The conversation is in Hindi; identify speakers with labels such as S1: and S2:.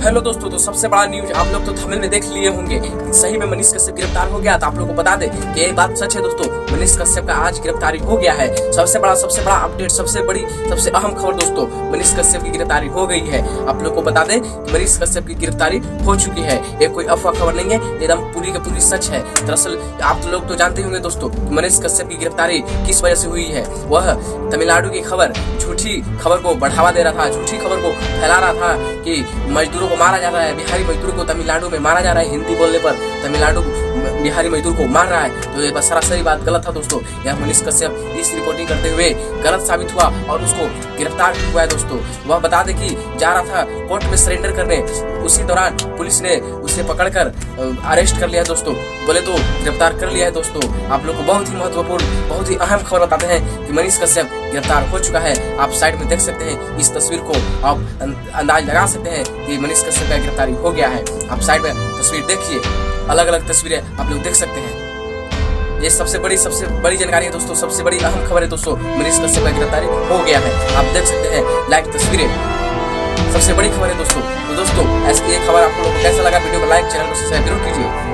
S1: हेलो दोस्तों, तो सबसे बड़ा न्यूज आप लोग तो थंबनेल में देख लिए होंगे। सही में मनीष कश्यप गिरफ्तार हो गया। तो आप लोग को बता दें कि ये बात सच है दोस्तों, मनीष कश्यप का आज गिरफ्तारी हो गया है। सबसे बड़ा अपडेट, सबसे अहम खबर दोस्तों, मनीष कश्यप की गिरफ्तारी हो गई है। आप लोग को बता दें कि मनीष कश्यप की गिरफ्तारी हो चुकी है। ये कोई अफवाह खबर नहीं है, एकदम पूरी की पूरी सच है। दरअसल आप लोग तो जानते होंगे दोस्तों, मनीष कश्यप की गिरफ्तारी किस वजह से हुई है। वह तमिलनाडु की खबर, झूठी खबर को बढ़ावा दे रहा था, झूठी खबर को फैला रहा था कि मजदूरों को मारा जा रहा है, बिहारी मजदूरों को तमिलनाडु में मारा जा रहा है। हिंदी बोलने पर तमिलनाडु बिहारी मजदूर को मार रहा है। तो ये सरासरी बात गलत था दोस्तों। यह मनीष कश्यप इस रिपोर्टिंग करते हुए गलत साबित हुआ और उसको गिरफ्तार हुआ है दोस्तों। वह बता दे कि जा रहा था कोर्ट में सरेंडर करने, उसी दौरान पुलिस ने उसे पकड़कर अरेस्ट कर लिया दोस्तों। बोले तो गिरफ्तार कर लिया है दोस्तों। आप लोग को बहुत ही महत्वपूर्ण, बहुत ही अहम खबर बताते हैं कि मनीष कश्यप गिरफ्तार हो चुका है। आप साइड में देख सकते हैं इस तस्वीर को, आप अंदाज लगा सकते हैं कि मनीष कश्यप का गिरफ्तारी हो गया है। आप साइड में तस्वीर देखिए, अलग अलग तस्वीरें आप लोग देख सकते हैं। ये सबसे बड़ी जानकारी है दोस्तों, सबसे बड़ी अहम खबर है दोस्तों, मनीष कश्यप का गिरफ्तारी हो गया है। आप देख सकते हैं लाइव तस्वीरें, सबसे बड़ी खबर है दोस्तों। तो दोस्तों ऐसी ये खबर आप लोगों को कैसा लगा, वीडियो को लाइक, चैनल को सब्सक्राइब जरूर कीजिए।